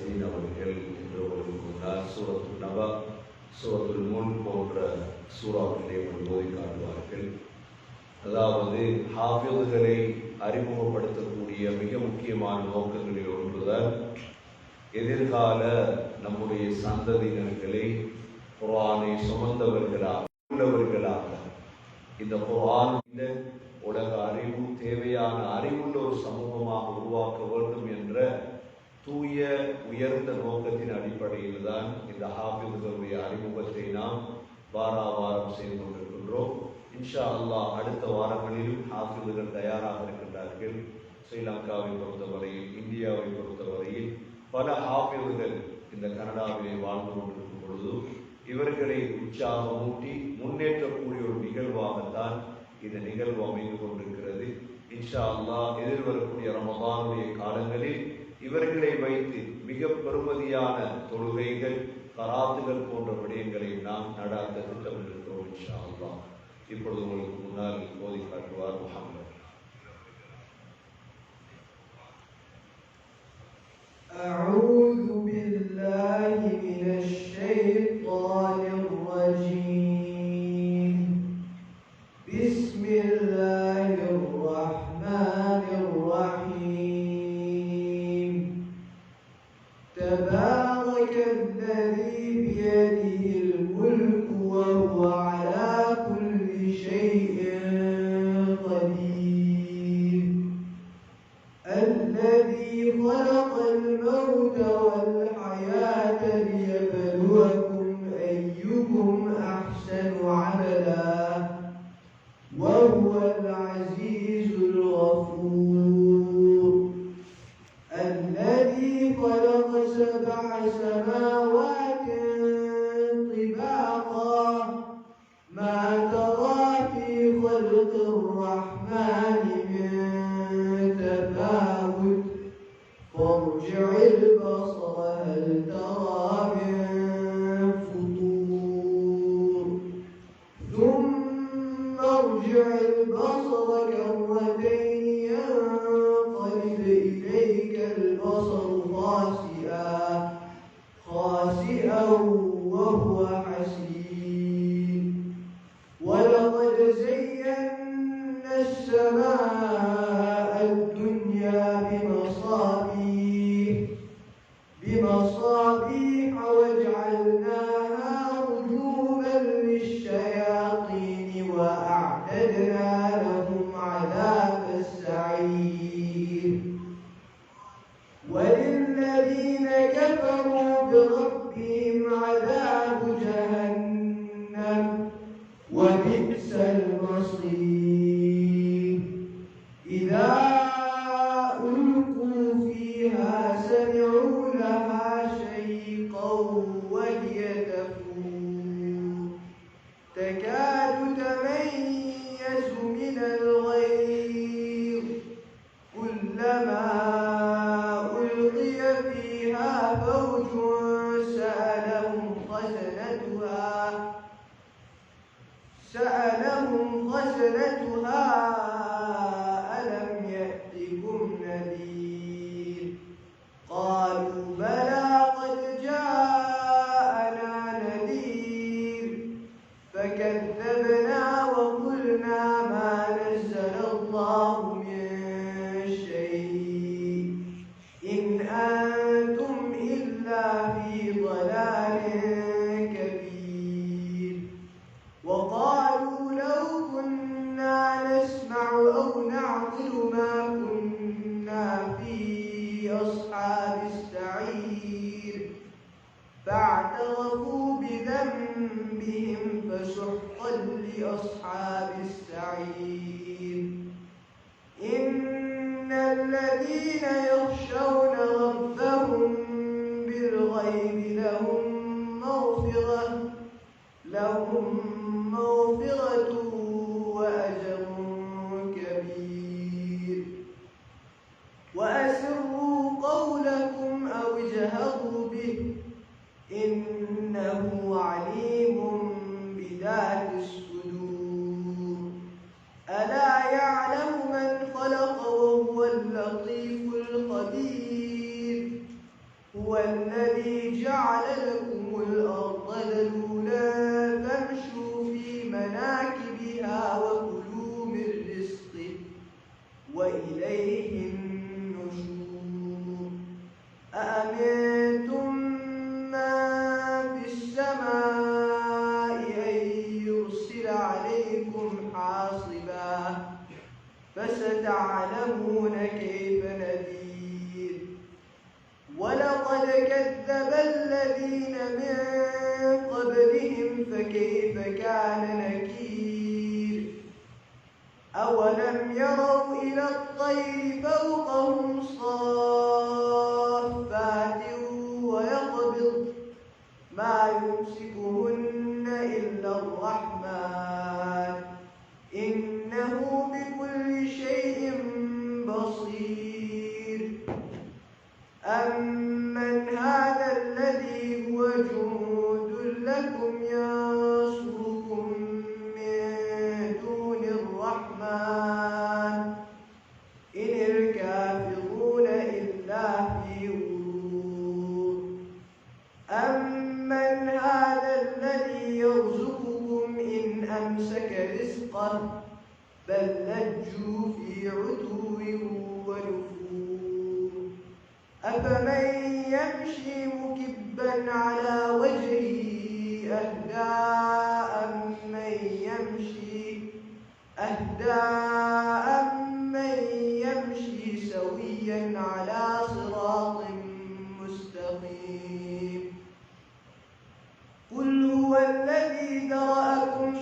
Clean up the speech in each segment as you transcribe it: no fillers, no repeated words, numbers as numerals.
யாசீன் அவர்கள் இன்று உங்களுக்கு முன்னால் சூரத்துல் நபா, சூரத்துல் முல்க் போன்ற சூறாக்களை போய் காட்டுவார்கள். அதாவது ஹாஃபிதுகளை அறிமுகப்படுத்தக்கூடிய மிக முக்கியமான நோக்கங்களில் ஒன்றுதான் எதிர்கால நம்முடைய சந்ததியினர்களை குர்ஆனை சுமந்தவர்களாக உள்ளவர்களாக இந்த குர்ஆன் உலக அறிவு தேவையான அறிவுள்ள ஒரு சமூகமாக உருவாக்க வேண்டும் என்ற தூய உயர்ந்த நோக்கத்தின் அடிப்படையில் தான் இந்த ஹாஃபிதுகளுடைய அறிமுகத்தை நாம் வாரம் செய்து கொண்டிருக்கின்றோம். இன்ஷா அல்லாஹ் அடுத்த வாரங்களிலும் ஹாஃபிதுகள் தயாராக இருக்கின்றார்கள். ஸ்ரீலங்காவை பொறுத்தவரையில், இந்தியாவை பொறுத்தவரையில் பல ஹாஃபிதுகள் இந்த கனடாவிலே வாழ்ந்து கொண்டிருக்கும் பொழுது இவர்களை உற்சாகமூட்டி முன்னேற்றக்கூடிய ஒரு நிகழ்வாகத்தான் இந்த நிகழ்வு அமைந்து கொண்டிருக்கிறது. இன்ஷா அல்லாஹ் எதிர்வரக்கூடிய ரமதானுடைய காலங்களில் இவர்களை வைத்து மிக பெருமதியான தொழுகைகள், கராத்துகள் போன்ற விடயங்களை நாம் நடாத்த திட்டமிட்டிருக்கிறோம். இன்ஷா அல்லாஹ் இப்பொழுது உங்களுக்கு முன்னால் ஓதி காட்டுவார் முஹம்மது. أعوذ بالله من الشيطان الرجيم. بسم الله الرحمن الرحيم. تبارك الذي بيده الملك وهو على كل شيء قدير. الذي خلق الموت والحياة ليبلوكم أيكم أحسن عملا وهو العزيز الغفور. الذي خلق 7 سماوات طباقا ما ترى في خلق الرحمن من تفاوت فارجع البصر هل ترى من فطور ثم ارجع البصر كرتين ينقلب إليك البصر خاسئا وهو حسير. ولقد زينا السماء الدنيا بمصابيح وجعلناها رجوما للشياطين وأعتدنا لهم عذاب السعير. وللذين كفروا بربهم عذاب جهنم وبئس المصير. إذا ألقوا فيها سمعوا لها شيقا وهي تفور تكاد تميز من الغيظ كلما ألقي فيها فوج سألهم خزنتها ألم يأتكم نذير؟ قالوا بلى قد جاءنا نذير فكذبنا وقلنا ما نزل الله من شيء إن أنتم إلا في ضلال كبير. وقالوا لو كنا نسمع أو نعقل ما كنا في أصحاب السعير فاعترفوا بذنبهم فسحقا لأصحاب السعير. إن الذين يخشون ربهم بالغيب لهم مغفرة وأجر كبير. وأسروا قولكم أو اجهروا به إنه عليم بذات الصدور. ألا يعلم من خلق وهو اللطيف الخبير. هو الذي جعل لكم الأرض ذلولا فامشوا في مناكبها وكلوا من رزقه وإليه النشور أأمنتم من في السماء أن يرسل عليكم حاصبا فستعلمون كيف نذير ولقد كذب الذين من قبلهم فكيف كان نكير أولم يروا إلى الطير فوقهم صافات ويقبض ما يمسكهن إلا الرحمن إنه بكل شيء بصير أمن هذا الذي هو جند لكم ينصركم من دون الرحمن إن الكافرون إلا في غرور أمن هذا الذي يرزقكم إن أمسك رزقه بل لجوا في عتو ونفور أفمن يمشي مكبا على وجهه أهدى من يمشي سويا على صراط مستقيم قل هو الذي ذرأكم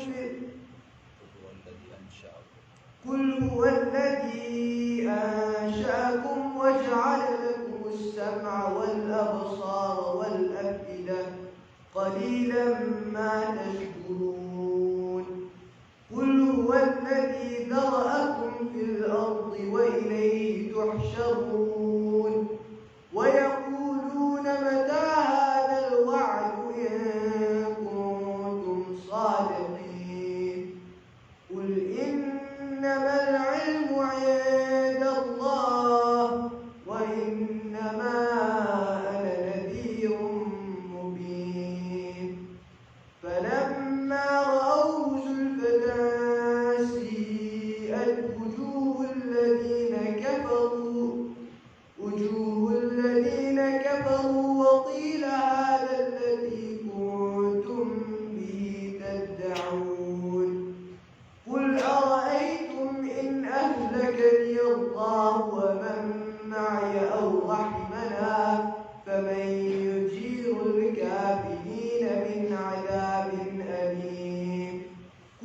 قل هو الذي أنشأكم وجعل لكم السمع والأبصار والأفئدة قليلا ما تشكرون قل هو الذي ذرأكم في الأرض وإليه تحشرون ويقولون متى هذا الوعد إن كنتم صادقين قل إنما العلم عند الله وإنما أنا نذير مبين فلما رأوه زلفة سيئت وجوه الذين كفروا وقيل هذا الذي كنتم به تدعون قل أرأيتم إن أهلكني الله ومن معي أو رحمنا فمن يجير الكافرين من عذاب أليم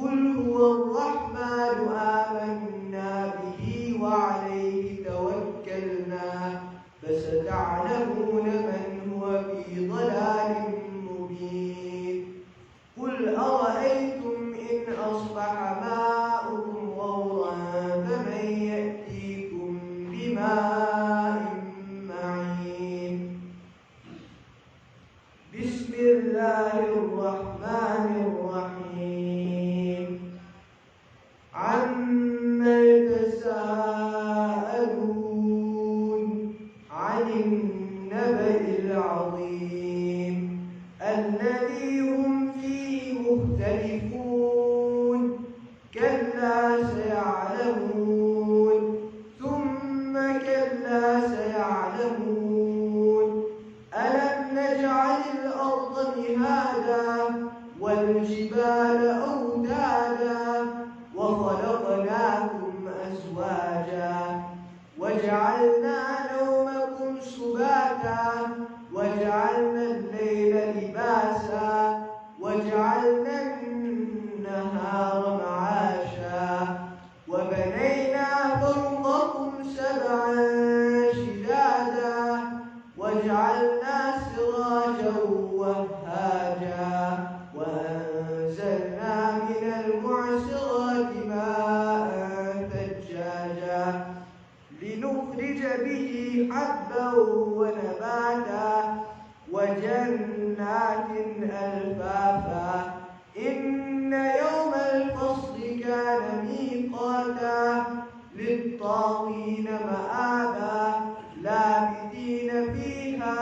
قل هو الرحمن آمنا به وعليه توكلنا فستعلمون من هو في ضلال مبين قل أرأيتم إن أصبح ماؤكم غورا فمن يأتيكم بماء معين بسم الله الرحمن الرحيم عما يتساءلون عن النبأ العظيم الذي هم فيه مختلفون كلا سيعلمون ثم كلا سيعلمون ألم نجعل الأرض مهادا والجبال أوتادا وخلقناكم أزواجا وجعلنا نومكم سباتا وجعلنا الليل لباسا وجعلنا النهار معاشا وبنينا فوقكم سبعا شدادا وجعلنا سراجا وهاجا وأنزلنا من المعصرات ماء ثجاجا لنخرج به حبا ونباتا وجنات ألفافا إن يوم الفصل كان ميقاتا للطاغين مآبا لابثين فيها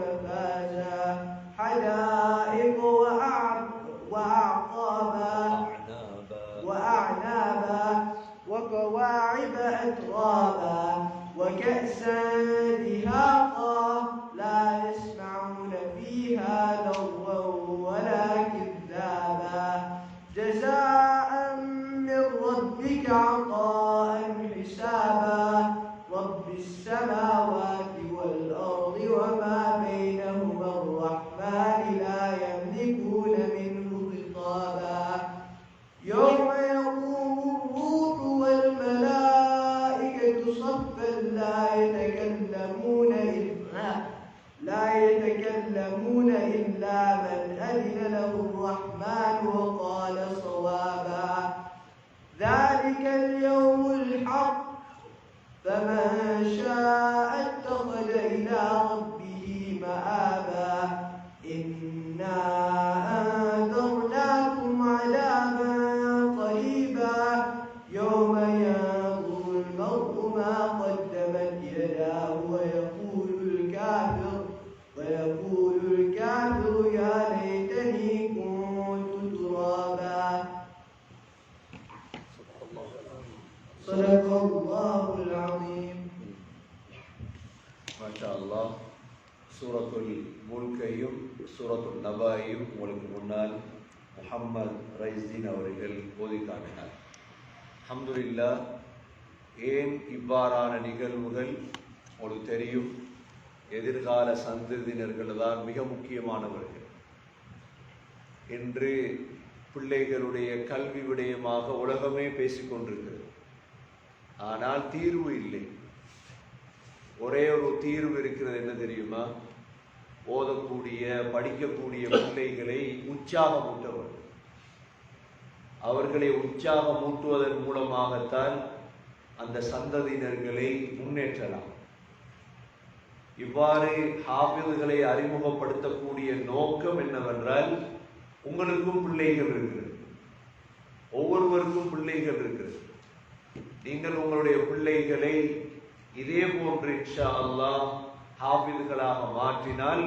مفازا حدائق وأعنابا وكواعب أترابا وكأسا دهاقا لا يسمعون فيها لغوا ولا كذابا جزاء من ربك عطاء حسابا رب السماوات والأرض وما بينهما الرحمن لا يملكون منه خطابا يوم يقوم الروح والملائكة صفا لا يتكلمون إلا من أذن له الرحمن وقال صوابا ذلك اليوم الحق فمن شاء اتخذ إلى ربه مآبا إنا أنذرناكم عذابا قريبا يوم ينظر المرء ما قدمت يداه ويقول الكافر يا ليتني كنت ترابا صدق الله العظيم. ما شاء الله. சூரத்துல் முல்கையும் சூரத்துல் நபாயையும் உங்களுக்கு முன்னால் முஹம்மது ரைஸ்தீன் அவர்கள் ஓதி காட்டினார். அல்ஹம்துலில்லாஹ். ஏன் இவ்வாறான நிகழ்வுகள் உங்களுக்கு தெரியும், எதிர்கால சந்ததியினர்கள் தான் மிக முக்கியமானவர்கள். இன்று பிள்ளைகளுடைய கல்வி விடயமாக உலகமே பேசிக்கொண்டிருக்கிறது. ஆனால் தீர்வு இல்லை. ஒரே ஒரு தீர்வு இருக்கிறது, என்ன தெரியுமா? ஓதக்கூடிய படிக்கக்கூடிய பிள்ளைகளை உற்சாகமூட்ட வேண்டும். அவர்களை உற்சாகமூட்டுவதன் மூலமாகத்தான் அந்த சந்ததியினர்களை முன்னேற்றலாம். இவ்வாறு ஹாஃபிதுகளை அறிமுகப்படுத்தக்கூடிய நோக்கம் என்னவென்றால், உங்களுக்கும் பிள்ளைகள் இருக்கிறது, ஒவ்வொருவருக்கும் பிள்ளைகள் இருக்கிறது. நீங்கள் உங்களுடைய பிள்ளைகளை இதே போன்று இன்ஷா அல்லாஹ் ஹாஃபிதுகளாக மாற்றினால்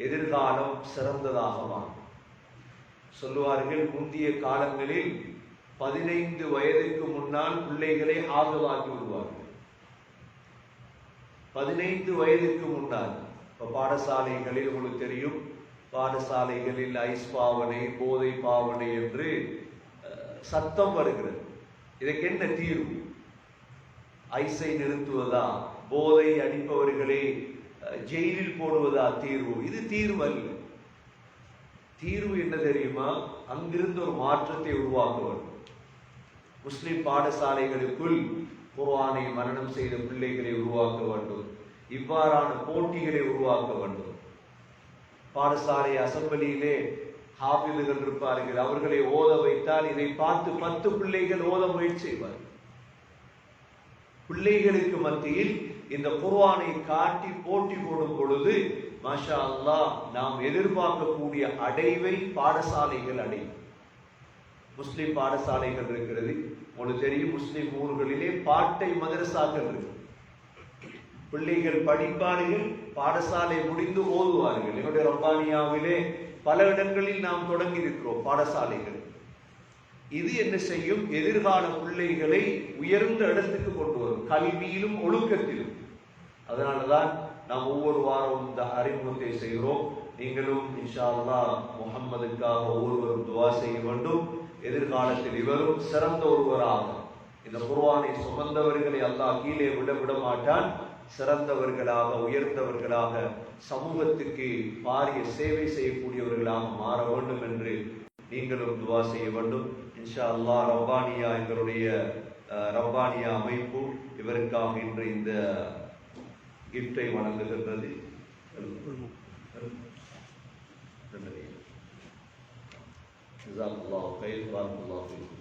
எதிர்காலம் சிறந்ததாக மாறும். சொல்லுவார்கள், முந்தைய காலங்களில் 15 வயதுக்கு முன்னால் பிள்ளைகளை ஹாஃபிதாக்கி விடுவார்கள். 15 வயதுக்கு முன்னால். இப்போ பாடசாலைகளில் உங்களுக்கு தெரியும், பாடசாலைகளில் ஐஸ் பாவனை, போதை பாவனை என்று சத்தம் வருகிறது. இதற்கு என்ன தீர்வு? ஐஸை நிறுத்துவதா, போதை அடிப்பவர்களை ஜெயிலில் போடுவதா தீர்வு? இது தீர்வு அல்ல. தீர்வு என்ன தெரியுமா? அங்கிருந்து ஒரு மாற்றத்தை உருவாக்க வேண்டும். முஸ்லிம் பாடசாலைகளுக்குள் குர்ஆனை மரணம் செய்த பிள்ளைகளை உருவாக்க வேண்டும். இவ்வாறான போட்டிகளை உருவாக்க வேண்டும். பாடசாலை அசம்பிளியிலே ஹாஃபிதுகள் இருப்பார்கள், அவர்களை ஓத வைத்தால் இதை பார்த்து 10 பிள்ளைகள் ஓத முயற்சி செய்வார்கள். பிள்ளைகளுக்கு மத்தியில் இந்த குர்ஆனை காட்டி போட்டி போடும் பொழுது மாஷா அல்லாஹ் நாம் எதிர்பார்க்கக்கூடிய அடைவை பாடசாலைகள் அடையும். முஸ்லிம் பாடசாலைகள் இருக்கிறது, உங்களுக்கு தெரியும். முஸ்லிம் ஊர்களிலே பாட்டை மதரசாக்கள் இருக்கு. பிள்ளைகள் படிப்பார்கள், பாடசாலை முடிந்து ஓதுவார்கள். என்னுடைய ரப்பானியாவிலே பல இடங்களில் நாம் தொடங்கி இருக்கிறோம் பாடசாலைகள். இது என்ன செய்யும்? எதிர்கால பிள்ளைகளை உயர்ந்த இடத்துக்கு கொண்டு வரும், கல்வியிலும் ஒழுக்கத்திலும். அதனாலதான் நாம் ஒவ்வொரு வாரம் இந்த அறிமுகத்தை செய்கிறோம். நீங்களும் இன்ஷா அல்லாஹ் முஹம்மதுக்காக ஒவ்வொருவரும் துஆ செய்ய வேண்டும். எதிர்காலத்தில் இவரும் சிறந்த ஒருவராக, இந்த குர்ஆனை சுமந்தவர்களை அல்லாஹ் கீழே விட மாட்டான். சிறந்தவர்களாக, உயர்ந்தவர்களாக, சமூகத்துக்கு பாரிய சேவை செய்யக்கூடியவர்களாக மாற வேண்டும் என்று நீங்களும் துஆ செய்ய வேண்டும். இன்ஷா அல்லாஹ் ரப்பானியா, எங்களுடைய ரப்பானியா அமைப்பு இவருக்காக இன்று இந்த கிஃப்டை வழங்குகின்றது. ஜஸாக்கல்லாஹு கைர், பாரக்கல்லாஹு ஃபீக்கும்.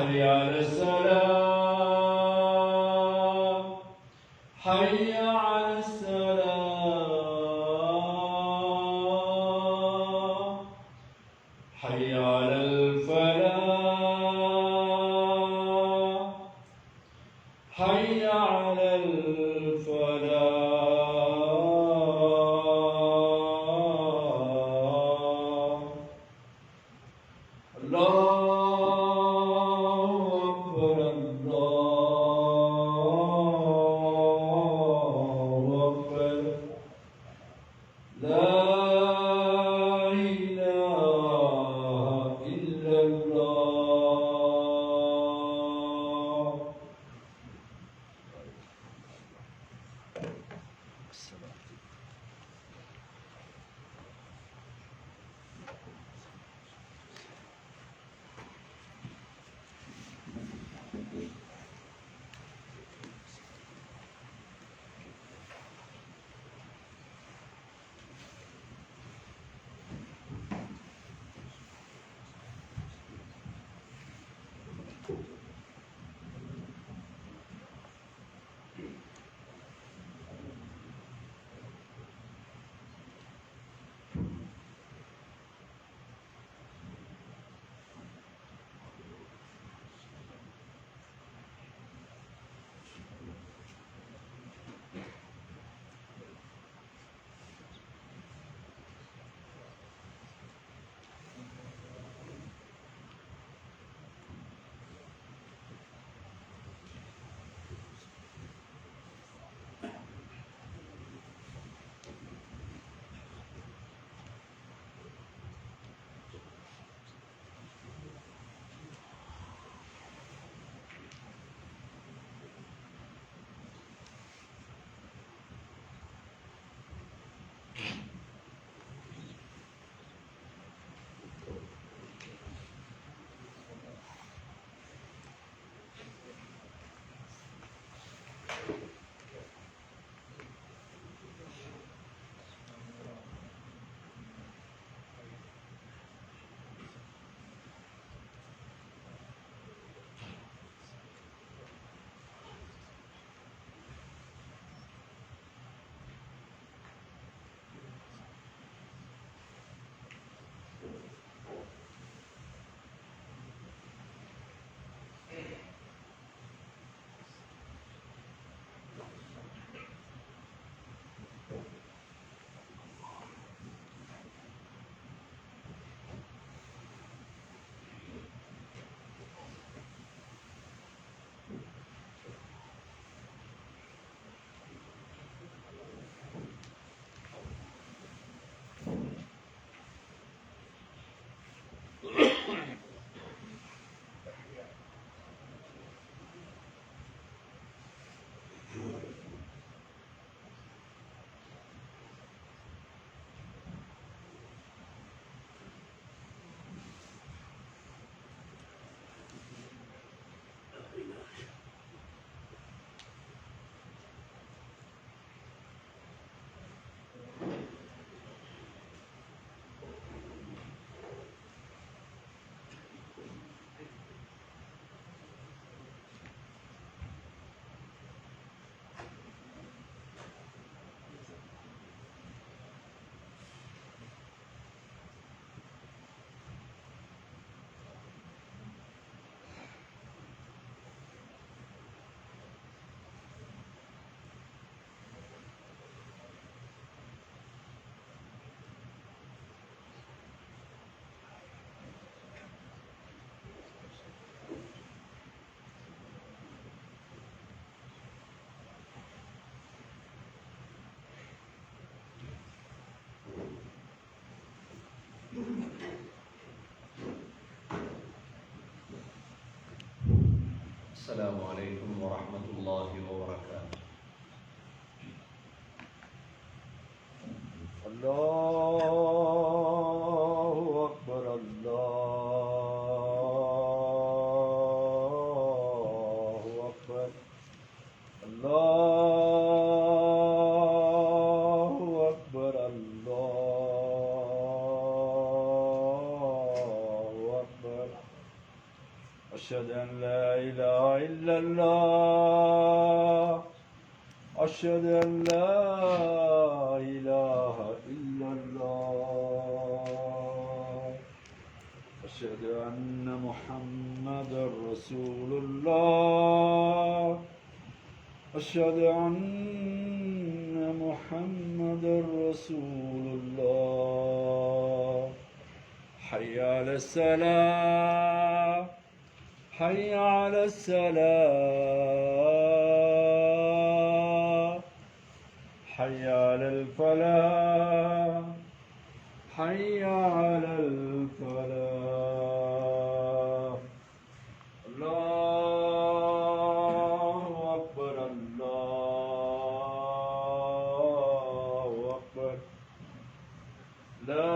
حي على السلام حي على السلام حي على الفلاح حي على الفلاح الله أكبر الله أكبر لا إله إلا الله. السلام عليكم ورحمة الله وبركاته. الله أكبر الله أكبر الله أكبر الله أكبر أشهد أن لا إله إلا الله أشهد أن لا إله إلا الله أشهد أن محمدا رسول الله أشهد أن محمدا رسول الله حي على الصلاة حي على الصلاة حي على الفلاح حي على الفلاح الله أكبر الله أكبر لا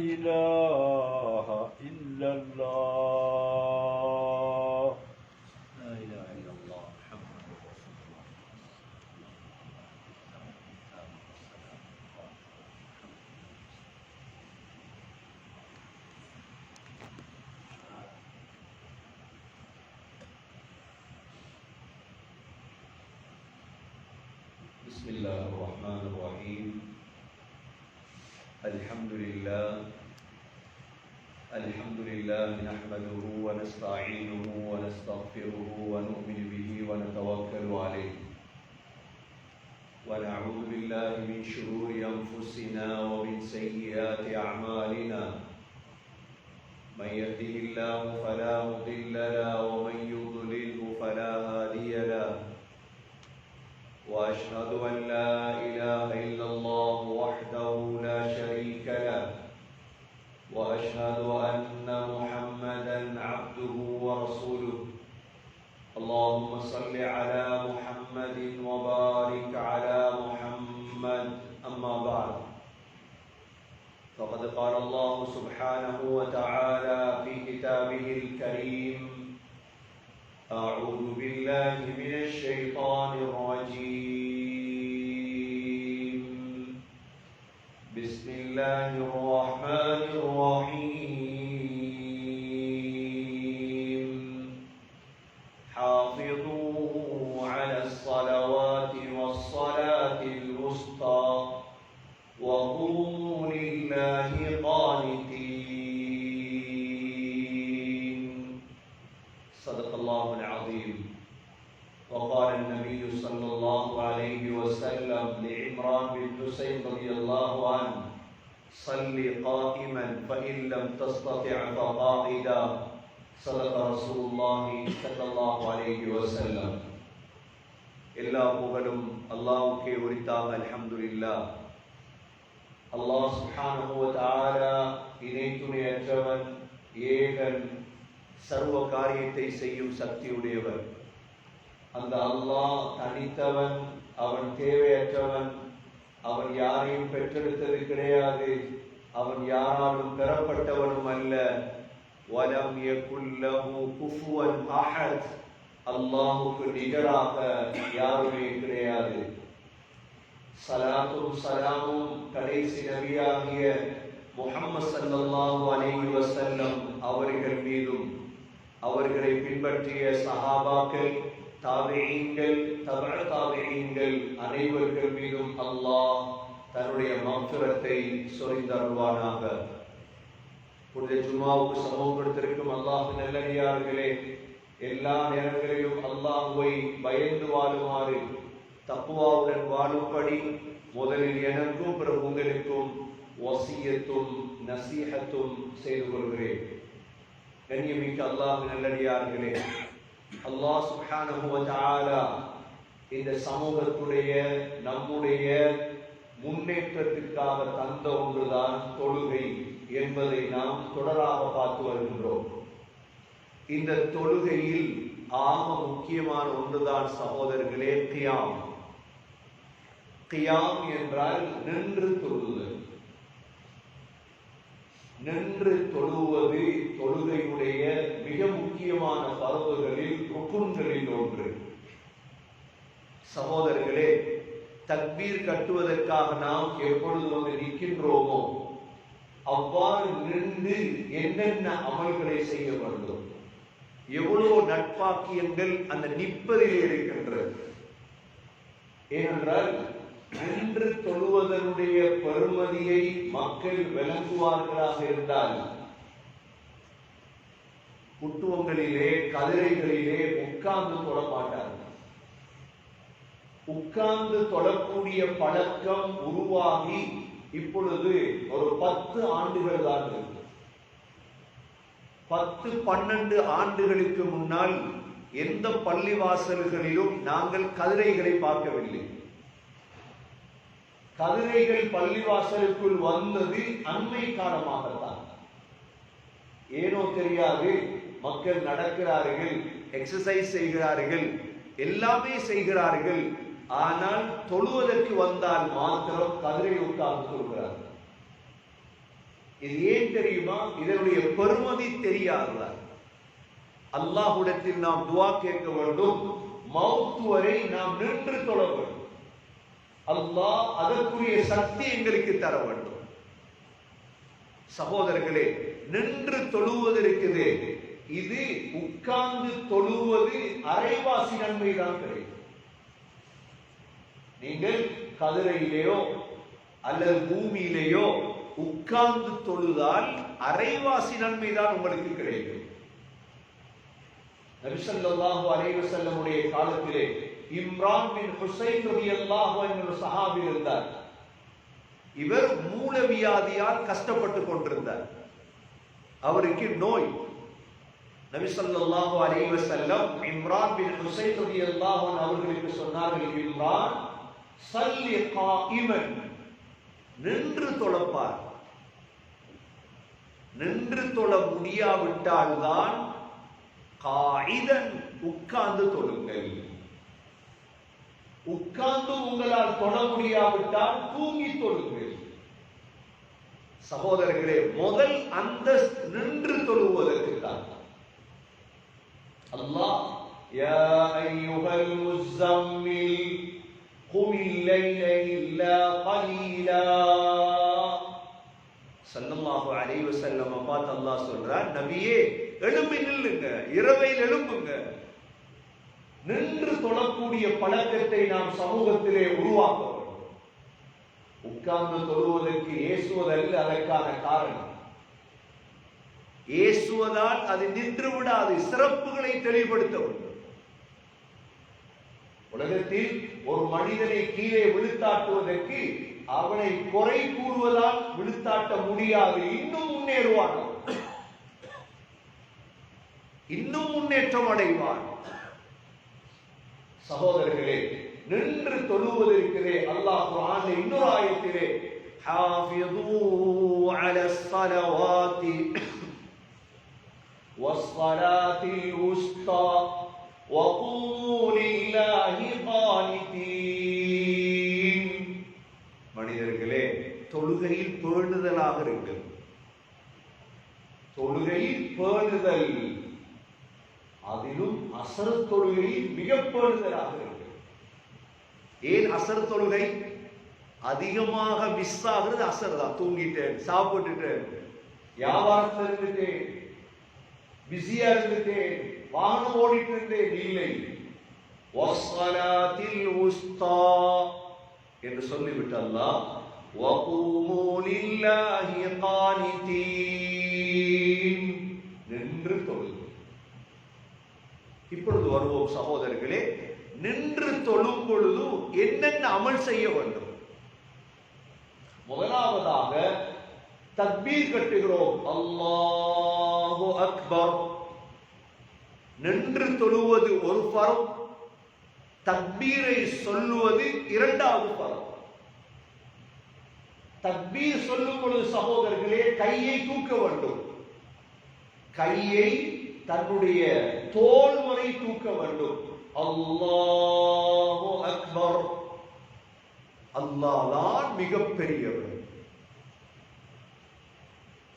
إله إلا الله لا إله إلا الله محمد رسول الله. بسم الله الرحمن الرحيم. الحمد لله نحمده ونستعينه ونستغفره ونؤمن به ونتوكل عليه ونعوذ بالله من شرور أنفسنا ومن سيئات أعمالنا من يهده الله فلا مضل له ومن يضلله فلا هادي له وأشهد أن لا إله إلا الله وحده لا شريك له وأشهد أن محمدا عبده ورسوله. اللهم صل على محمد وبارك على محمد. أما بعد فقد قال الله سبحانه وتعالى في كتابه الكريم: أعوذ بالله من الشيطان الرجيم. بسم الله الرحمن الرحيم. حافظوا على الصلوات والصلاة الوسطى وقوموا لله قانتين. صدق الله العظيم. وقال النبي صلى الله عليه وسلم لعمران بن حسين رضي الله عنه: صل قائما فإن لم تستطع فقاعدا. صدق رسول الله صلى الله عليه وسلم. எல்லா புகழும் அல்லாஹ்வுக்கே உரித்தாக. அல்ஹம்துலில்லாஹ். அல்லாஹ் சுப்ஹானஹு வ தஆலா இணை துணையற்றவன், ஏகன், சர்வ காரியத்தை செய்யும் சக்தியுடையவர். அந்த அல்லாஹ் தனித்தவன், அவன் தேவையற்றவன், அவன் யாரையும் பெற்றெடுத்தது கிடையாது, அவன் யாராலும் பெறப்பட்டவனும் அல்ல. வலம் யகுல் லஹு குஃபுவன் அஹத். அல்லாஹ்வுக்கு நிகராக யாருமே கிடையாது. ஸலாத்தும் ஸலாமும் கடைசி நபியாகிய முஹம்மது ஸல்லல்லாஹு அலைஹி வஸல்லம் அவர்கள் மீதும், அவர்களை பின்பற்றிய சஹாபாக்கள், தாபிஈன்கள், தபஅ தாபிஈன்கள் அனைவர்கள் மீதும் அல்லாஹ் தன்னுடைய மக்ஃபிரத்தை சொரிந்தருள்வானாக. புனித ஜும்ஆவுக்கு சமூகம் கொடுத்திருக்கும் அல்லாஹ்வின் நல்லடியார்களே, எல்லா நேரங்களிலும் அல்லாஹ்வை பயந்து வாழுமாறு, தக்வாவுடன் வாழும்படி முதலில் எனக்கும் பிறகு உங்களுக்கும் வசியத்தும் நசீஹத்தும் செய்து கொள்கிறேன். கண்ணியமிக்க அல்லாஹ்வின் நல்லடியார்களே, அல்லாஹ் சுப்ஹானஹு வ தஆலா இந்த சமூகத்துடைய, நம்முடைய முன்னேற்றத்திற்காக தந்த ஒன்றுதான் தொழுகை என்பதை நாம் தொடராக பார்த்து வருகின்றோம். இந்த தொழுகையில் ஆக முக்கியமான ஒன்றுதான் சகோதரர்களே கியாம். கியாம் என்றால் நின்று தொழுதல். நின்று தொழுவது தொழுகையுடைய மிக முக்கியமான பருவங்களில், ருக்குன்களில் ஒன்று. சகோதரர்களே, தக்பீர் கட்டுவதற்காக நாம் எப்பொழுது வந்து நிற்கின்றோமோ அவ்வாறு நின்று என்னென்ன அமல்களை செய்ய வேண்டும், எவ்வளவு நட்பாக்கியங்கள் அந்த நிற்பதில் இருக்கின்றது. ஏனென்றால் நின்று தொழுவதனுடைய பெருமதியை மக்கள் விளங்குவார்களாக இருந்தால் குட்டுவங்களிலே கதிரைகளிலே உட்கார்ந்து தொழமாட்டார்கள். உட்கார்ந்து தொழக்கூடிய பழக்கம் உருவாகி இப்பொழுது ஒரு 10 ஆண்டுகள் தான் இருக்கு. 10-12 ஆண்டுகளுக்கு முன்னால் எந்த பள்ளிவாசல்களிலும் நாங்கள் கதிரைகளை பார்க்கவில்லை. கதிரைகள் பள்ளிவாசலுக்குள் வந்தது அண்மை காலமாகத்தான். ஏனோ தெரியாது, மக்கள் நடக்கிறார்கள், எக்ஸசைஸ் செய்கிறார்கள், எல்லாமே செய்கிறார்கள். ஆனால் தொழுவதற்கு வந்தால் மாத்திரம் கதிரை உட்கார்ந்து சொல்கிறார்கள். இது ஏன் தெரியுமா? இதனுடைய பெருமதி தெரியாதுதான். அல்லாஹ்விடத்தில் நாம் துஆ கேட்க வேண்டும். மௌத் வரை நாம் நின்று தொழ வேண்டும். அல்லாஹ் அதற்குரிய சக்தி எங்களுக்கு தர வேண்டும். சகோதரர்களே, நின்று தொழுவதற்குதே, இது உட்கார்ந்து தொழுவது அரைவாசி நன்மை தான் கிடைக்கும். நீங்கள் கதிரையிலேயோ அல்லது பூமியிலேயோ உட்கார்ந்து தொழுதால் அரைவாசி நன்மை தான் உங்களுக்கு கிடைக்கும். நபி ஸல்லல்லாஹு அலைஹி வஸல்லம் உடைய காலத்திலே இம்ரான் பின் ஹுசைன் ரலியல்லாஹு அன்ஹு சஹாபி இருந்தார். இவர் மூலவியாதியால் கஷ்டப்பட்டு கொண்டிருந்தார். அவருக்கு நோய். நபி ஸல்லல்லாஹு அலைஹி வஸல்லம் இம்ரான் பின் ஹுசைன் ரலியல்லாஹு அன்ஹு அவர்களுக்கு சொன்னார்கள், இம்ரான் ஸல்லி காயிமன், நின்று தொழப்பார். நின்று தொழ முடியாவிட்டால் தான் காயிதன், உட்கார்ந்து தொழுங்கள். உட்கார்ந்து உங்களால் தொழ முடியாவிட்டால் தூங்கி தொழுங்கள். சகோதரர்களே, முதல் அந்த நின்று தொழுவதற்கு தான் அல்லாஹ் யா அய்யுஹல் முஸம்மில் குமில் லைல இல்லா கலீலா ஸல்லல்லாஹு அலைஹி வஸல்லம் பார்த்து அல்லாஹ் சொல்றார், நபியே எழும்பி நில்லுங்க, இரவையில் எழும்புங்க. நின்று தொழக்கூடிய பழக்கத்தை நாம் சமூகத்திலே உருவாக்க வேண்டும். உட்கார்ந்து தொழுவதற்கு ஏசுவதல்ல அதற்கான காரணம். ஏசுவதால் அது நின்று விடாது, சிறப்புகளை தெளிவுபடுத்த வேண்டும். உலகத்தில் ஒரு மனிதனை கீழே விழுத்தாட்டுவதற்கு அவனை குறை கூறுவதால் விழுத்தாட்ட முடியாது. இன்னும் முன்னேறுவான், இன்னும் முன்னேற்றம் அடைவான். சகோதரர்களே, நின்று தொழுவதற்கிறே அல்லாஹ் குர்ஆனில் இன்னொரு ஆயத்திலே ஹாஃபிது அலஸ் ஸலவாத்தி வஸ்ஸலாத்தில் உஸ்தா வகூமு லில்லாஹி கானிதீன். மனிதர்களே, தொழுகையில் பேணுதலாக இருங்கள். தொழுகையில் பேணுதல், அதிலும் அசர் தொழுகையில் மிக பேணுதலாக இருங்கள். ஏன் அசர் தொழுகை அதிகமாக மிஸ் ஆகுறது? அசர் தான். தூங்கிட்டேன், சாப்பிட்டுட்டேன், வியாபாரத்தில் இருந்துட்டேன், பிஸியா இருந்துட்டேன், வாகனம் ஓடிட்டு இருந்தேன், இல்லை. வஸ்ஸலாத்தில் உஸ்தா என்று சொல்லிவிட்டு அல்லாஹ் வகூமு லில்லாஹி கானிதீன், நின்று தொழுங்கள். இப்பொழுது வருவோம் சகோதரர்களே, நின்று தொழும் பொழுது என்னென்ன அமல் செய்ய வேண்டும்? முதலாவதாக தக்பீர் கட்டுகிறோம், அல்லாஹு அக்பர். நின்று தொழுவது ஒரு ஃபர்த், தக்பீரை சொல்லுவது இரண்டாவது ஃபர்த். தக்பீர் சொல்லும் பொழுது சகோதரர்களே, கையை தூக்க வேண்டும். கையை தன்னுடைய தோள் வரை தூக்க வேண்டும். அல்லாஹு அக்பர், அல்லாஹ் தான் மிகப்பெரியவர்.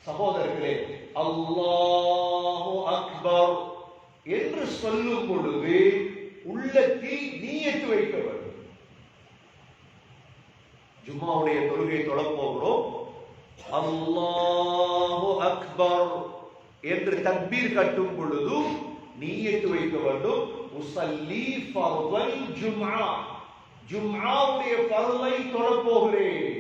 சகோதரர்களே, அல்லாஹு அக்பர் என்று சொல்லும் பொழுது உள்ளத்தில் நியத்து வைக்க வேண்டும். ஜும்மாவுடைய தொழுகை தொழப் போகிறோம். அல்லாஹு அக்பர் என்று தக்பீர் கட்டும் பொழுது நீயத்து வைக்க வேண்டும். உஸல்லி ஃபர்தல் ஜும்ஆ, ஜும்ஆவுடைய ஃபர்லை தொழப் போகிறேன்.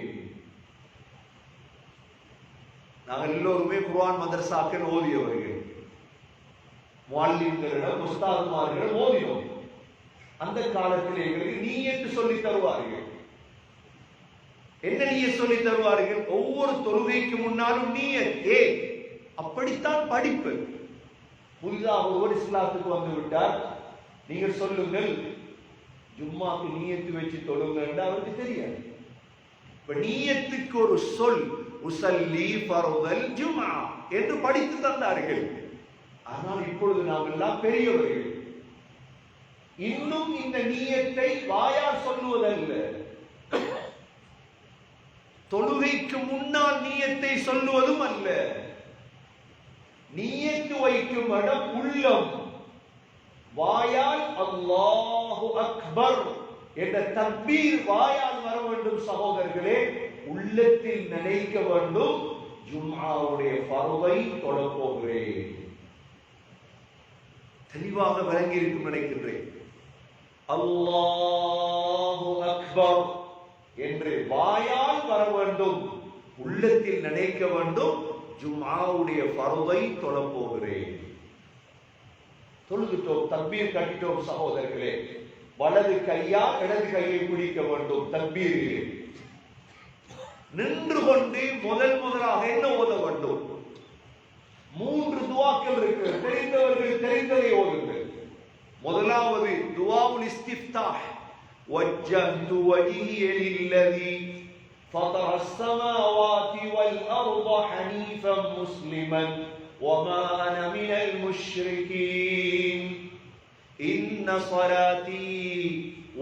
நாங்கள் எல்லோருமே குர்ஆன் மதரசாக்கள் ஓதியவர்கள், முஅல்லிம்களிடம் உஸ்தாதுமார்களிடம் ஓதினோம். அந்த காலத்திலே எங்களுக்கு நீயத்து சொல்லி தருவார்கள். என்ன நீயத் சொல்லி தருவார்கள்? ஒவ்வொரு தொழுகைக்கு முன்னாலும் நீயத். அப்படித்தான் படிப்பு. புதிதாக ஒருவர் இஸ்லாத்துக்கு வந்து விட்டார், நீங்கள் சொல்லுங்கள் ஜும்மாக்கு நீயத்து வச்சு தொழுங்க என்று அவருக்கு தெரியாது. இப்ப நீயத்துக்கு ஒரு சொல் உஸல்லி ஃபர்தல் ஜும்ஆ என்று படித்து தந்தார்கள். ஆனால் இப்பொழுது நாம் எல்லாம் பெரியவர்கள், இன்னும் இந்த நீயத்தை வாயால் சொல்லுவதல்ல, தொழுகைக்கு முன்னால் நீயத்தை சொல்லுவதும் அல்ல. நீயத்து வைக்கும் இடம் உள்ளம். வாயால் அல்லாஹு அக்பர் என்ற தக்பீர் வாயால் வர வேண்டும் சகோதரர்களே. உள்ளத்தில் நினைக்க வேண்டும், ஜும்ஆவுடைய ஃபர்தை தொழப் போகிறேன். தெளிவாக விளங்கி இருக்கும் நினைக்கின்றேன். அல்லாஹு அக்பர் என்று வாயால் வர வேண்டும், உள்ளத்தில் நினைக்க வேண்டும், ஜும்ஆவுடைய ஃபர்தை தொழப் போகிறேன். தொழுதுட்டோம், தக்பீர் கட்டிட்டோம் சகோதரர்களே. வலது கையா இடது கையை பிடிக்க வேண்டும். தக்பீரிலே நின்று கொண்டு முதலாக என்ன ஓத வேண்டும்? 3 துஆக்கள் இருக்கு, தெரிந்தவர்கள் தெரிந்ததை ஓதுங்கள். முதலாவது துஆவுல் இஸ்திஃப்தாஹ், வஜ்ஜஹ்து வஜ்ஹிய லில்லதி ஃபதர அஸ்ஸமாவாதி வல் அர்த ஹனீஃபன் முஸ்லிமன் வமா அன மினல் முஷ்ரிகீன் இன்ன ஸலாத்தி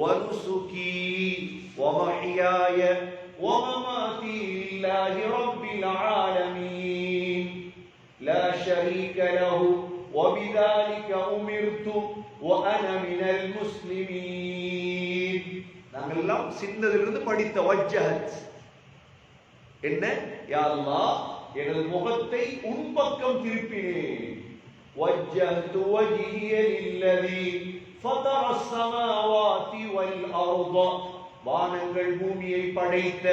வனுசுகி வமஹ்யாய வமமாதி லில்லாஹி ரப்பில் ஆலமீன் லா ஷரீக லஹு وبذلك أمرت وأنا من المسلمين. நாங்கள் எல்லாம் சின்னதிலிருந்து படித்த வஜ்ஜஹத் என்ன? யா அல்லாஹ், எனது முகத்தை உன் பக்கம் திருப்பினேன். வஜ்ஜஹ்து வஜ்ஹிய லில்லதி ஃபதர அஸ்ஸமாவாதி வல் அர்த, வானங்கள் பூமியை படைத்த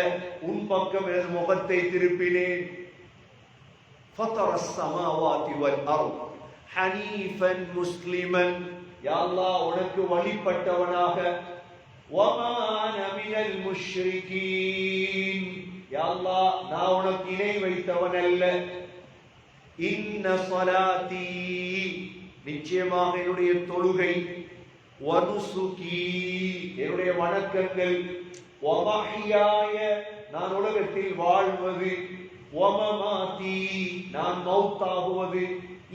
உன் பக்கம் எனது முகத்தை திருப்பினேன். ஃபதர அஸ்ஸமாவாதி வல் அர்த ஹனீஃபன் முஸ்லிமன், யா அல்லாஹ் உனக்கு வழிபட்டவனாக. வமா அன மினல் முஷ்ரிகீன், யா அல்லாஹ் நான் உனக்கு இணை வைத்தவன் அல்ல. இன்ன ஸலாத்தி, நிச்சயமாக என்னுடைய தொழுகை, வனுசுகி என்னுடைய வணக்கங்கள், வமஹ்யாய நான் உலகத்தில் வாழ்வது, வமமாதி நான் மௌத்தாகுவது,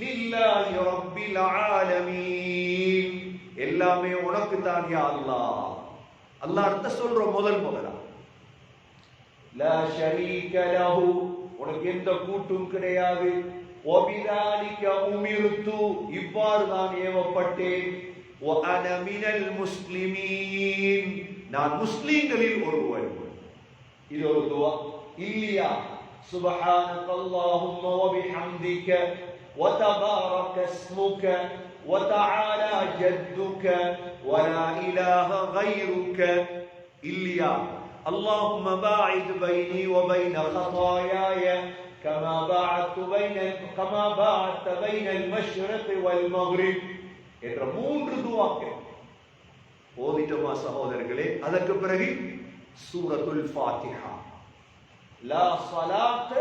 லில்லாஹி ரப்பில் ஆலமீன் எல்லாமே உனக்கு தான் யா அல்லாஹ். அல்லாஹ் அடுத்த சொல்றோம் முதலா லா ஷரீக லஹு, உனக்கு எந்த கூட்டும் கிடையாது. வபிதாலிக உமிர்து, இவ்வாறு நான் ஏவப்பட்டேன். வஅன மினல் முஸ்லிமீன், நான் முஸ்லிம்களில் ஒருவன். இது ஒரு துஆ இல்லையா? சுப்ஹானக்கல்லாஹும்ம வபிஹம்திக وتبارك اسمك وتعالى جدك ولا إله غيرك. இல்லையா? اللهم باعد بيني وبين خطاياي كما باعدت بين المشرق والمغرب என்ற 3 துஆக்கள் ஓதிட்டோமா சகோதரர்களே? அதற்கு பிறகு சூரத்துல் ஃபாத்திஹா. லா ஸலாத்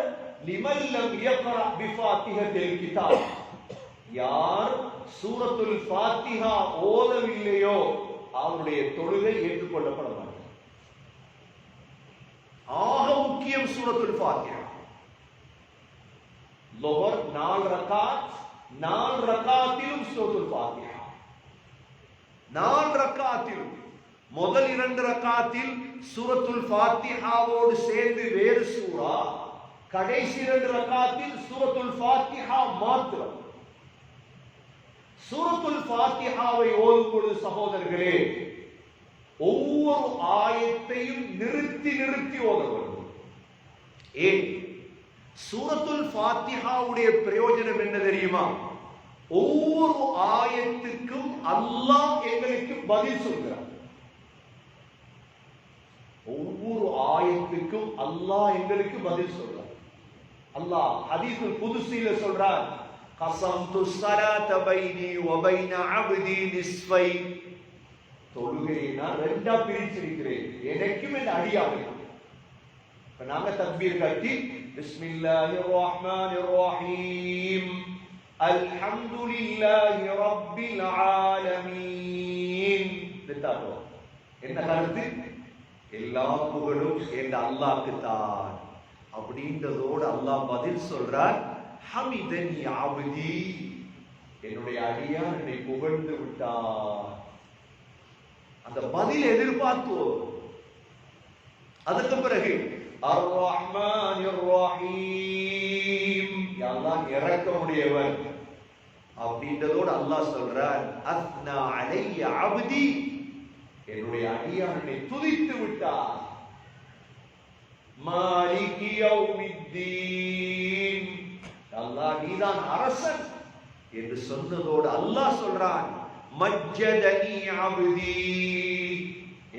லிமன் லம் யக்ரா பிஃபாத்திஹத்தில் கிதாப், யார் சூரத்துல் ஃபாத்திஹா ஓதவில்லையோ அவருடைய தொழுகை ஏற்றுக்கொள்ளப்பட மாட்டாது. ஆக முக்கியம் சூரத்துல் ஃபாத்திஹா. லுஹர் 4 ரகாத், 4 ரகாத்திலும் சூரத்துல் ஃபாத்திஹா. 4 ரகாத்திலும் முதல் 2 ரகாத்தில் சூரத்துல் ஃபாத்திஹாவோடு சேர்ந்து வேறு சூரா, கடைசி 2 ரகாத்தில் சூரத்துல் ஃபாத்திஹா மாத்திரம். சூரத்துல் ஃபாத்திஹாவை ஓதும் பொழுது சகோதரர்களே, ஒவ்வொரு ஆயத்தையும் நிறுத்தி நிறுத்தி ஓத வேண்டும். ஏன்? சூரத்துல் ஃபாத்திஹாவுடைய பிரயோஜனம் என்ன தெரியுமா? ஒவ்வொரு ஆயத்துக்கும் அல்லாஹ் எங்களுக்கு பதில் சொல்கிறார். ஒவ்வொரு ஆயத்துக்கும் அல்லாஹ் எங்களுக்கு பதில் சொல்றார். அல்லாஹ் ஹதீஸுல் குதுஸில சொல்றார், கஸம்து ஸலாத பைனி வ பைன அப்தி நிஸ்ஃபை. தொழுகையை நான் ரெண்டா பிரிச்சிருக்கிறேன், எனக்கும் என் அடியானுக்கும். இப்ப நாங்க தக்பீர் கட்டி பிஸ்மில்லாஹிர் ரஹ்மானிர் ரஹீம் அல்ஹம்துலில்லாஹி ரப்பில் ஆலமீன் நித்தாடுவோம். என்ன கருத்து? எல்லா புகழும் என்ற அல்லாஹ்க்கு தான் அப்படின்றதோடு அல்லாஹ் பதில் சொல்றார், ஹமிதனி அப்தி, என்னுடைய அடியான் என்னை புகழ்ந்து விட்டார். அந்த பதில் எதிர்பார்த்தோம். அதுக்கு பிறகு அர் ரஹ்மானிர் ரஹீம், அல்லாஹ் இரக்கமுடையவன் அப்படின்றதோடு அல்லாஹ் சொல்றார், அஸ்னா அலைய அப்தி, என்னுடைய அடியான் என்னை துதித்து விட்டார். மாலிகி யௌமித்தீன், அல்லாஹ் நீதான் அரசன் என்று சொன்னதோடு அல்லாஹ் சொல்றான், மஜ்ஜதனி அப்தி,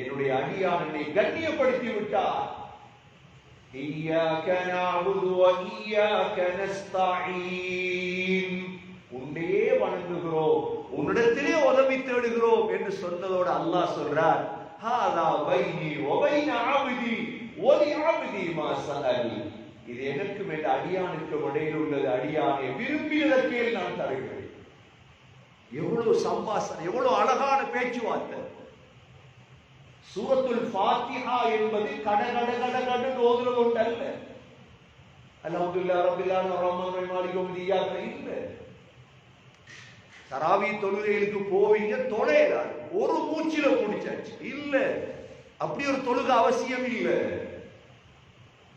என்னுடைய அடியான் என்னை கண்ணியப்படுத்தி விட்டார். இய்யாக நஅபுது வ இய்யாக நஸ்தஈன், உன்னையே வணங்குகிறோம், உன்னிடத்திலே உதவி தேடுகிறோம் என்று சொன்னதோடு அல்லாஹ் சொல்றார், ஹாதா பைனி வ பைன அப்தி வ லிஅப்தி மா ஸஅல், இது எனக்கும் என் அடியானுக்கும் இடையில் உள்ளது. அடியானே விரும்பியதற்கே நான் தருகிறேன். எவ்வளவு சம்பாஷணை, எவ்வளவு அழகான பேச்சுவார்த்தை. சூரத்துல் ஃபாத்திஹா என்பது கடகட ஓதுறது ஒன்றல்ல. அல்ஹம்துலில்லாஹி ரப்பில் ஆலமீன் ரஹ்மானிர் மாலிகி யௌமிddin இல்ல. தராவி தொழுகைகளுக்கு போவீங்க, தொலைறார் ஒரு மூச்சில முடிச்சாச்சு இல்ல. அப்படி ஒரு தொழுகை அவசியம் இல்ல.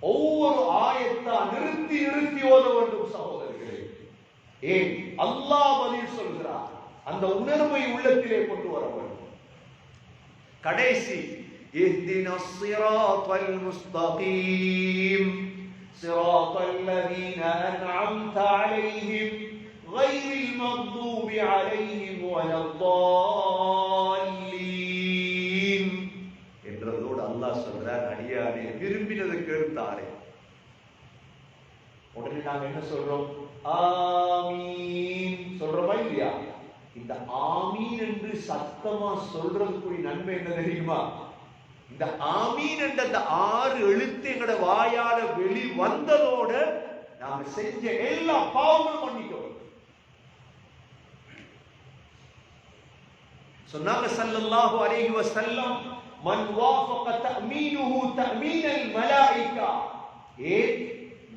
ஒவ்வொரு ஆயத்தா நிறுத்தி நிறுத்தி ஓத வேண்டும் சகோதரர்களே. ஏன்? அல்லாஹ் பதில் சொல்கிறார். அந்த உணர்வை உள்ளத்திலே கொண்டு வர வேண்டும். கடைசி இஹ்தினஸ் ஸிராத்தல் முஸ்தகீம் ஸிராத்தல் லதீன அன்அம்த அலைஹிம் கைரில் மக்தூபி அலைஹிம் வலத்தால்லீன் என்றதோடு அல்லாஹ் சொல்றார், அடியானே விரும்பினதை கேட்டாரே. உடனே நாங்க என்ன சொல்றோம்? ஆமீன் சொல்றோமா இல்லையா? இந்த ஆமீன் என்று சத்தமா சொல்றதுக்குரிய நன்மை என்ன தெரியுமா? இந்த ஆமீன் என்ற அந்த 6 எழுத்து எங்கட வாயால வெளி வந்ததோட நாம செஞ்ச எல்லா பாவங்களும் மன்னிக்கிறோம். சொன்னாங்க ஸல்லல்லாஹு அலைஹி வஸல்லம், மன் வாஃபக தஅமீனுஹு தஅமீனல் மலாயிகா,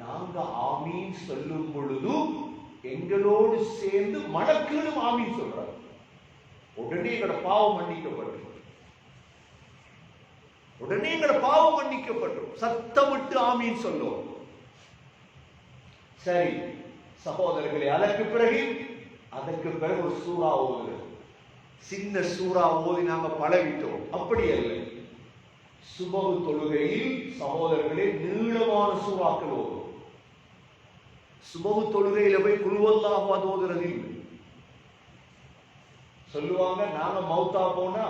நாங்க ஆமீன் சொல்லும் பொழுது எங்களோடு சேர்ந்து மலக்குகளும் ஆமீன் சொல்றாங்க. உடனே எங்கட பாவம் மன்னிக்கப்படும். உடனே எங்கட பாவம் மன்னிக்கப்படும். சத்தமிட்டு ஆமீன் சொல்லும். சரி சகோதரர்களே, அதற்கு பிறகு ஒரு சூரா ஓதுது. சின்ன சூரா ஓதி நாங்க பழகிட்டோம். அப்படி அல்ல. சுபஹ் தொழுகையில் சகோதரர்களே நீளமான சூறாக்கள் ஓதும். சுபஹ் தொழுகையில போய் குல் வல்லாஹு அஹத் ஓதுறது இல்லை. சொல்லுவாங்க, நாங்க மௌத்தா போனா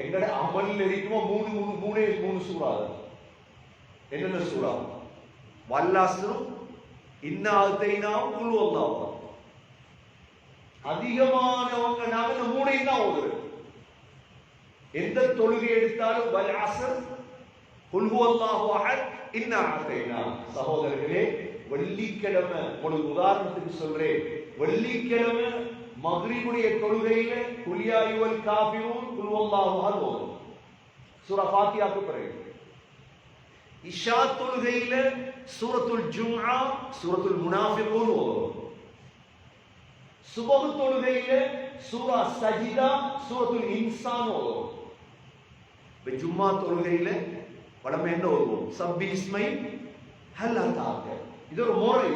எங்கட அமல் இருக்குமோ மூணு சூறா. என்னென்ன சூறா? வல்லாஸ்ரும் இன்னா அத்தைனாவும் குல் வல்லாஹு. அதிகமானவங்க நாங்க இந்த மூணையும் தான் ஓதுறோம். எந்த தொழுகை எடுத்தாலும் வல் அஸ்ர், குல் ஹுவல்லாஹு அஹத், இன்னா அத்தைனா. சகோதரர்களே, வெள்ளிக்கிழமை உங்களுக்கு உதாரணத்துக்கு சொல்றேன், வெள்ளிக்கிழமை மக்ரிபுடைய தொழுகையில குல் யா அய்யுஹல் காஃபிரூன் குல் ஹுவல்லாஹு அஹத் ஓதும். சூரா ஃபாத்திஹாக்கு பிறகு இஷா தொழுகையில சூரத்துல் ஜும்ஆ சூரத்துல் முனாஃபிகூன் ஓதும். சுபஹ் தொழுகையில சூரா சஜிதா சூரத்துல் இன்சான் ஓதும். ஜும்மா தொழுகையில வளமை என்ன ஓதுவோம்? சப்பி இஸ்மை ஹல் அதாக. இது ஒரு முறை.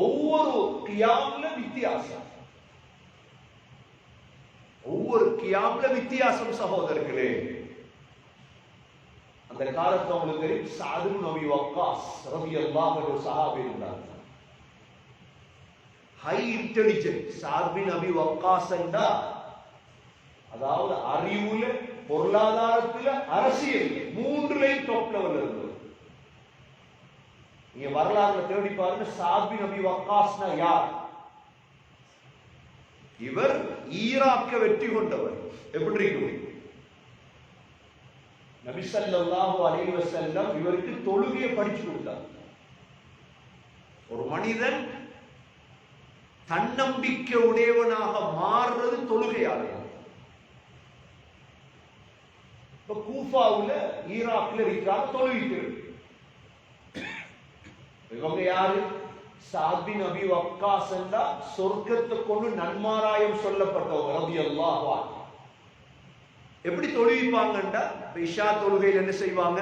ஒவ்வொரு கியாம்ல வித்தியாசம். ஒவ்வொரு கியாம்ல வித்தியாசம் சகோதரர்களே. அந்த காலத்துல உங்களுக்கு தெரியும், சஅத் இப்னு அபி வக்காஸ் ரலியல்லாஹு அன்ஹு சஹாபி இருந்தார். High intelligent. Saad bin Abi Waqqas என்றா அதாவது அறிவுல, பொருளாதாரத்துல, அரசியல் மூன்றுலையும் டாப் லெவல்ல இருந்தது. நீங்க வரலாறுல தேடி பாருங்க, சஅத் பின் அபி வக்காஸ்னா யார்? இவர் ஈராக்க வெற்றி கொண்டவர். எப்படி இருக்கு? நபி ஸல்லல்லாஹு அலைஹி வஸல்லம் இவருக்கு தொழுகையை படிச்சு கொடுத்தார். ஒரு மனிதன் தன்னம்பிக்கை உடையவனாக மாறுறது தொழுகையாளர். இப்ப கூஃபாவுல, ஈராக்ல இருக்கிறாங்க தொழுவிட்டு. இவங்க யாரு? சஅத் பின் அபி வக்காஸ் என்றா சொர்க்கத்தை கொண்டு நன்மாராயம் சொல்லப்பட்டவங்க ரலியல்லாஹு அன்ஹு. எப்படி தொழுவிப்பாங்கண்டா, இஷா தொழுகையில் என்ன செய்வாங்க?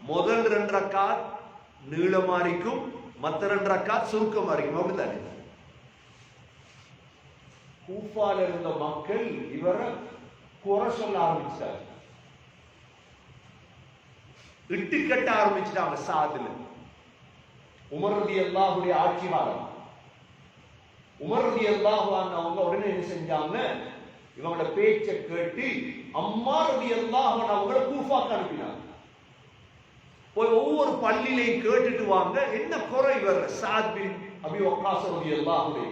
முதல் 2 ரக்காத் நீளமா இருக்கும், மற்ற 2 ரக்காத் சுருக்கமா இருக்கும். அப்படித்தானே? கூஃபால இருந்த மக்கள் இவரை குறை சொல்ல ஆரம்பிச்சார், இட்டு கட்ட ஆரம்பிச்சிட்டாங்க. சாதுல உமர் ரலியல்லாஹுடைய ஆட்சி காலம். உமர் ரலியல்லாஹு அவங்க உடனே என்ன செஞ்சாங்க? இவங்களோட பேச்சை கேட்டு அம்மார் ரலியல்லாஹு அவங்களை கூஃபாக்கு அனுப்பினாங்க. போய் ஒவ்வொரு பள்ளியிலையும் கேட்டுட்டு வாங்க, என்ன குறை இவர் சஅத் பின் அபி வக்காஸ் ரலியல்லாஹு.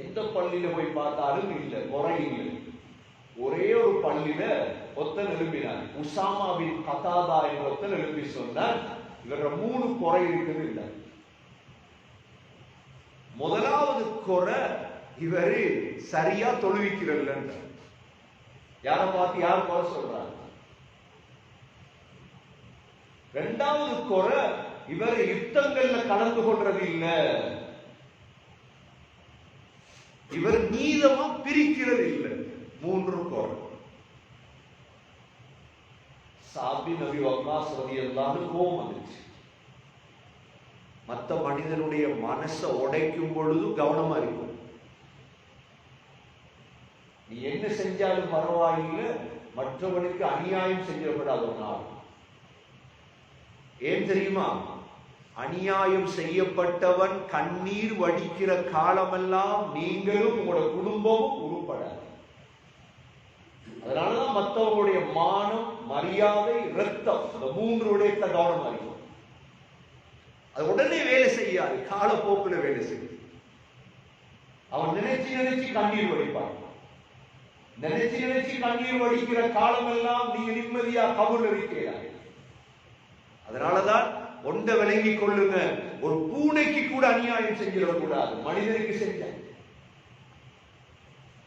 எந்த பள்ளியில போய் பார்த்தாலும் இல்ல, குறை இல்லை. ஒரே ஒரு பள்ளியில ஒத்தன் எழுப்பினார், உசாமா பின் கதாதா என்ற ஒத்தன் எழுப்பி சொன்னார், இவர 3 குறை இருக்குது இல்ல. முதலாவது குறை, இவரு சரியா தொழுவிக்கிறல்ல. யார பார்த்து யார் குறை சொல்றாங்க? இரண்டாவது குறை, இவர் யுத்தங்கள்ல கலந்து கொள்றது இல்ல. இவர் நீதமா பிரிக்கிறது இல்லை. 3 குறை. சஅத் பின் அபி வக்காஸ் ரலியல்லாஹு கோபம் வந்துச்சு. மற்ற மனிதனுடைய மனசை உடைக்கும் பொழுது கவனமா இருக்கும். நீ என்ன செஞ்சாலும் பரவாயில்லை, மற்றவனுக்கு அநியாயம் செஞ்சிடப்படாத ஒரு நாள். ஏன் தெரியுமா? அநியாயம் செய்யப்பட்டவன் கண்ணீர் வடிக்கிற காலமெல்லாம் நீங்களும் உங்களோட குடும்பமும் உருப்படாது. அதனாலதான் மற்றவங்களுடைய மானம், மரியாதை, இரத்தம், இந்த 3 விடயத்தை கவனமா இருக்கும். அது உடனே வேலை செய்யாது, காலப்போக்கில் வேலை செய்யும். அவன் நினைச்சு கண்ணீர் வடிப்பான். நினைச்சு கண்ணீர் வடிக்கிற காலமெல்லாம் நீங்க நிம்மதியா கபூர்ல இருக்கிறாய். அதனாலதான் ஒன்றை விளங்கிக் கொள்ளுங்க, ஒரு பூனைக்கு கூட அநியாயம் செஞ்சிடக்கூடாது, மனிதனுக்கு செஞ்ச.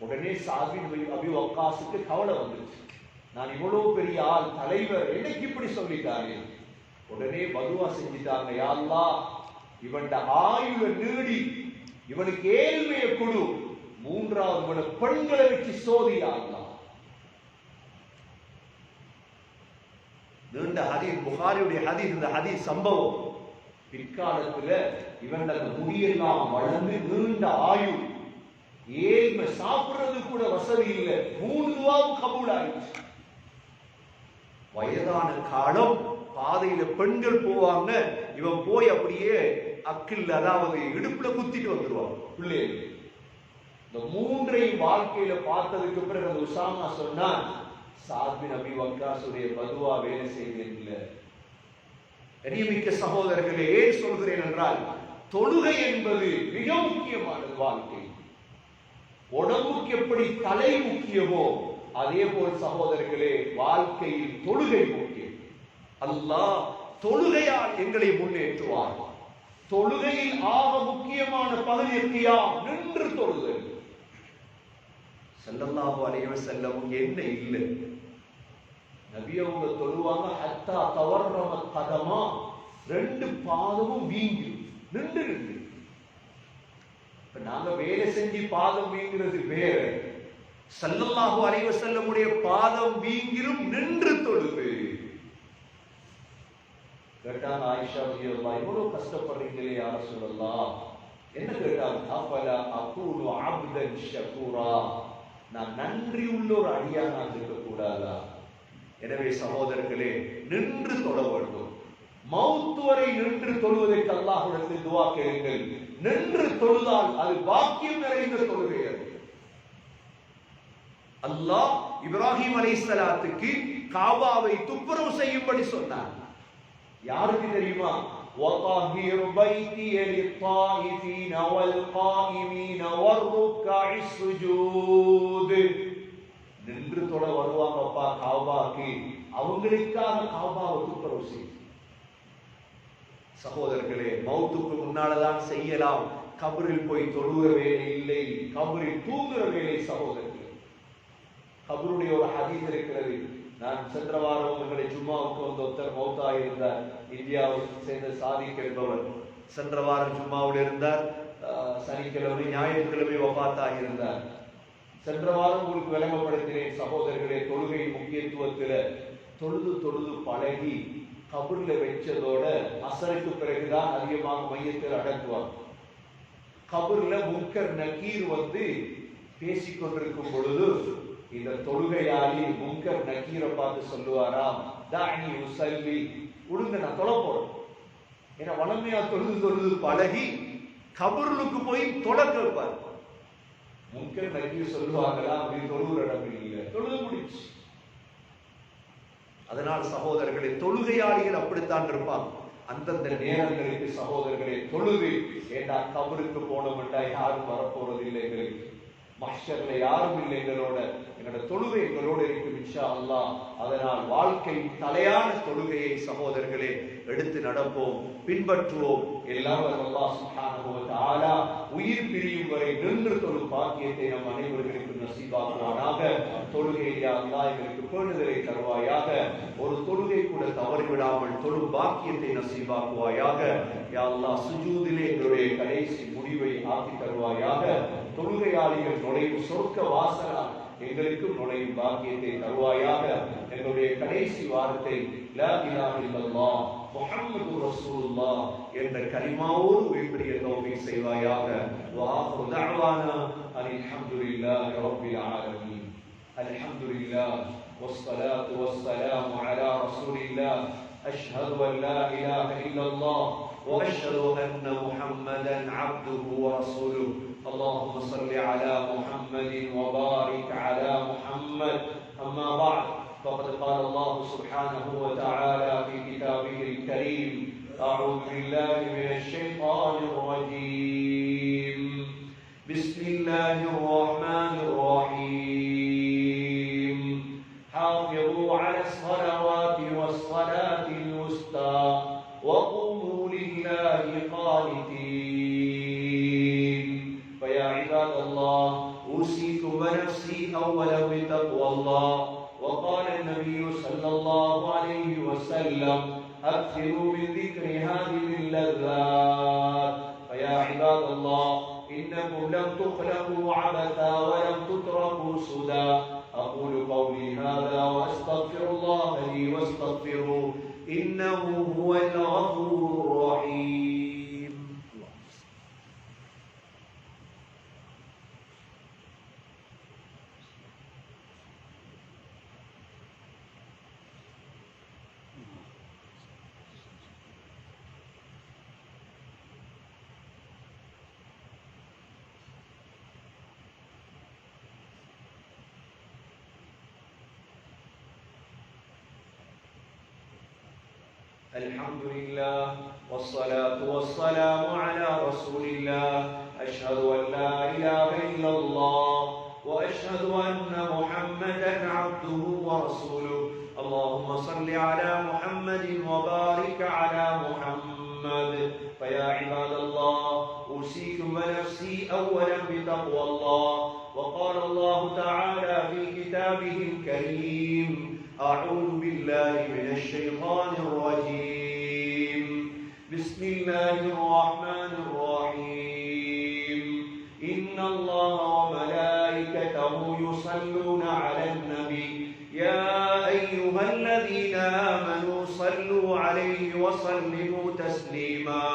உடனே சஅத் பின் அபி வக்காஸுக்கு கவலை வந்துச்சு, நான் இவ்வளவு பெரிய ஆள், தலைவர், எனக்கு இப்படி சொல்லிட்டாரு. உடனே பதுவா செஞ்சிட்டாங்க, யா அல்லாஹ் இவன் ஆயுள நீடி, இவனுக்கு ஏழ்மையை கொடு, 3வது இவனை பெண்களை வச்சு சோதியா அல்லாஹ். நீண்ட ஹதீஸ், புகாரியுடைய ஹதீஸ். இந்த ஹதீஸ் சம்பவம் பிற்காலத்துல இவன் அந்த முடியெல்லாம் வளர்ந்து நீண்ட ஆயுள், ஏழ்மை, சாப்பிடுறது கூட வசதி இல்லை, 3 துவாவும் கபூல் ஆயிடுச்சு. வயதான காலம், பாதையில பெண்கள் போவாங்க, இவன் போய் அப்படியே அக்கில், அதாவது இடுப்புல குத்திட்டு வந்துருவான் பிள்ளைகள். இந்த 3ஐயும் வாழ்க்கையில பார்த்ததுக்கு பிறகு அந்த உசாமா சொன்னான், சஅத் பின் அபி வக்காஸுடைய பதுவா வேலை செய்வதில்லை. கண்ணியமிக்க சகோதரர்களே, ஏன் சொல்கிறேன் என்றால், தொழுகை என்பது மிக முக்கியமானது. வாழ்க்கை உடம்புக்கு எப்படி தலை முக்கியமோ அதே போல் சகோதரர்களே வாழ்க்கையில் தொழுகை முக்கியம். அல்லாஹ் தொழுகையால் எங்களை முன்னேற்றுவார். தொழுகையில் ஆக முக்கியமான பகுதி கியாம், நின்று தொழுதல். ஸல்லல்லாஹு அலைஹி வஸல்லம் என்ன இல்லை, நபி அவங்க தொழுவாங்க, ஹத்தா தவர்ரமத் கதமா, 2 பாதமும் வீங்கி நின்று. நாங்க வேலை செஞ்சு பாதம் வீங்கிறது வேற, ஸல்லல்லாஹு அலைஹி வஸல்லமுடைய பாதம் வீங்கிரும் நின்று தொழுது. கேட்டாங்க ஆயிஷா ரலியல்லாஹு, இவ்வளவு கஷ்டப்படுறீங்களே யா ரசூலல்லாஹ், என்ன கேட்டாங்க? அஃபலா அகூனு அப்தன் ஷகூரா, நான் நன்றி உள்ள ஒரு அடியானாக இருக்க கூடாதா? எனவே சகோதரர்களே, நின்று தொழ வேண்டும். மௌத் வரை நின்று தொழுவதற்கு அல்லாஹ்விடத்தில் துஆ கேளுங்கள். நின்று தொழுதால் அது பாக்கியம் நிறைந்த தொழுகை. அல்லாஹ் இப்ராஹிம் அலைஹிஸ்ஸலாத்துக்கு காபாவை துப்புரவு செய்யும்படி சொன்னார். யாருக்கு தெரியுமா? وَطَهِّرْ بَيْتِيَ لِلطَّائِفِينَ وَالْقَائِمِينَ وَالرُّكَّعِ السُّجُودِ. நின்று தொழ வருவாங்கப்பா காபாக்கு, அவங்களுக்காக காபாவை துப்புரவு செய்யும். சகோதரர்களே, மௌத்துக்கு முன்னால்தான் செய்யலாம். கபரில் போய் தொழுகிற வேலை இல்லை, கபரில் தூங்குற வேலை. சகோதரர்களே, கபருடைய ஒரு ஹதீஸ் இருக்கிறது. நான் சென்ற வாரம் உங்களை ஜும்மாவுக்கு வந்த ஒருத்தர் மௌத்தா இருந்தார். இந்தியாவை சேர்ந்த சாதிக் என்பவர் சென்ற வாரம் ஜும்மாவில் இருந்தார். சனிக்கிழமை ஞாயிற்றுக்கிழமை வஃபாத்தாக இருந்தார். சென்ற வாரம் உங்களுக்கு விளங்கப்படுத்தினேன் சகோதரர்களே, தொழுகை முக்கியத்துவத்தில் தொழுது தொழுது பழகி கபர்ல வச்சதோட அசருக்கு பிறகுதான் அதிகமாக மையத்தில் அடக்குவார். கபர்ல முன்கர் நக்கீர் வந்து பேசிக்கொண்டிருக்கும் பொழுது இந்த தொழுகையாளி முன்கர் நக்கீரை பார்த்து சொல்லுவாராம், தானி உசல்லி, உடுங்க நான் தொழ போறேன். ஏன்னா வளமையா தொழுது தொழுது பழகி கபருளுக்கு போய் தொழ கேட்பார். முன்கர் நக்கீர் சொல்லுவாங்களா, அப்படி தொழுகிற இடம் இல்லை, தொழுது முடிச்சு. அதனால் சகோதரர்களே, தொழுகையாளிகள் அப்படித்தான் இருப்பாங்க. அந்தந்த நேரங்களுக்கு சகோதரர்களே தொழுது, ஏண்டா கபருக்கு போனோம்டா யாரும் வரப்போறது இல்லை, எங்களுக்கு மஹ்ஷர்ல யாரும் இல்லை, எங்களோட தொழுகை எங்களோடு இருக்கும் இன்ஷா அல்லாஹ். அதனால் வாழ்க்கை தலையான தொழுகையை சகோதரர்களே எடுத்து நடப்போம், பின்பற்றுவோம். எல்லாம் அல்லாஹ் சுப்ஹானஹு வ தஆலா உயிர் பிரியும் வரை நின்று தொழும் பாக்கியத்தை நம் அனைவருக்கும் நசீபாக்குவானாக. தொழுகையை அல்லாஹ் எங்களுக்கு பேணுதலை தருவாயாக. ஒரு தொழுகை கூட தவறிவிடாமல் தொழும் பாக்கியத்தை நசீபாக்குவாயாக. யா அல்லாஹ், சுஜூதிலே எங்களுடைய கடைசி முடிவை ஆக்கி தருவாயாக. தொழுகையாளிகள் நுழையும் சொர்க்க வாசலால் எங்களுக்கும் நுழையும் பாக்கியத்தை தருவாயாக. எங்களுடைய கடைசி வார்த்தை லா இலாஹ இல்லல்லாஹ் முஹம்மது ரசூலுல்லாஹ் என்ற கலிமாவோடு உயிர்ப்பிய தௌஃபீக் செய்வாயாக. வ ஆகிரு தஅவானா அல்ஹம்துலில்லாஹி ரப்பில் ஆலமீன். அல்ஹம்துலில்லாஹ் வஸ்ஸலாத்து வஸ்ஸலாமு அலா ரசூலில்லாஹ். அஷ்ஹது அன் லா இலாஹ இல்லல்லாஹ் வ அஷ்ஹது அன்ன முஹம்மதன் அப்துஹு வ ரசூலுஹு. اللهم صل على محمد وبارك على محمد. أما بعد، فقد قال الله سبحانه وتعالى في كتابه الكريم: أعوذ بالله من الشيطان الرجيم. بسم الله الرحمن الرحيم. حافظوا على الصلوات والصلاة الوسطى وقوموا لله قانتين. فيا عباد الله، أوصيكم ونفسي أولا بتقوى الله. وقال النبي صلى الله عليه وسلم: أكثروا من ذكر هذه اللذات. فيا عباد الله، إنكم لم تخلقوا عبثا ولم تتركوا سدى. أقول قولي هذا وأستغفر الله لي واستغفروه، إنه هو الغفور الرحيم. الحمد لله والصلاة والسلام على رسول الله. أشهد أن لا إله إلا الله وأشهد أن محمدا عبده ورسوله. اللهم صل على محمد وبارك على محمد. فيا عباد الله، أوصيكم ونفسي أولا بتقوى الله. وقال الله تعالى في كتابه الكريم: أعوذ بالله من الشيطان الرجيم. بسم الله الرحمن الرحيم. إن الله وملائكته يصلون على النبي. يا أيها الذين آمنوا صلوا عليه وسلموا تسليما.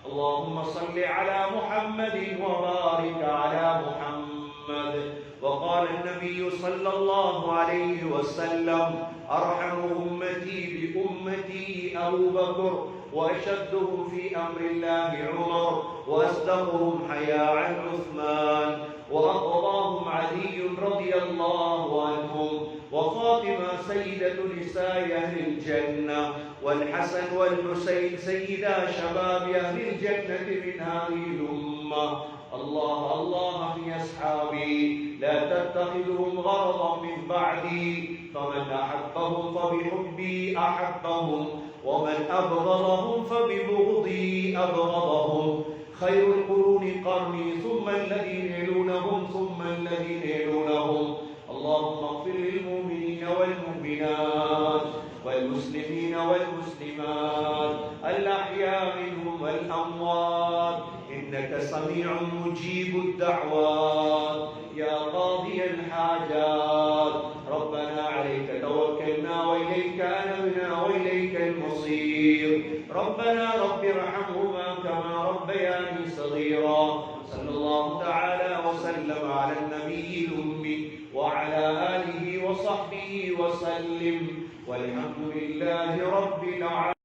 اللهم صل على محمد وبارك على محمد وقال النبي صلى الله عليه وسلم أرحم أمتي بأمتي أبو بكر وأشدهم في أمر الله عمر وأصدقهم حياء عثمان وأقضاهم علي رضي الله عنهم وفاطمة سيدة نساء أهل الجنة والحسن والحسين سيدا شباب أهل الجنة من هذه الأمة. الله الله في أصحابي لا تتخذهم غرضا من بعدي فمن أحبهم فبحبي أحبهم ومن أبغضهم فببغضي أبغضهم. خير القرون قرني ثم الذين يلونهم ثم الذين يلونهم. اللهم اغفر للمؤمنين والمؤمنات والمسلمين والمسلمات الأحياء منهم والأموات إنك سميع مجيب الدعوات يا قاضي الحاجات. ربنا عليك توكلنا وإليك أنبنا وإليك المصير. ربنا رب ارحمهما كما ربياني صغيرا. صلى الله تعالى وسلم على النبي الأمي وعلى آله وصحبه وسلم والحمد لله رب العالمين.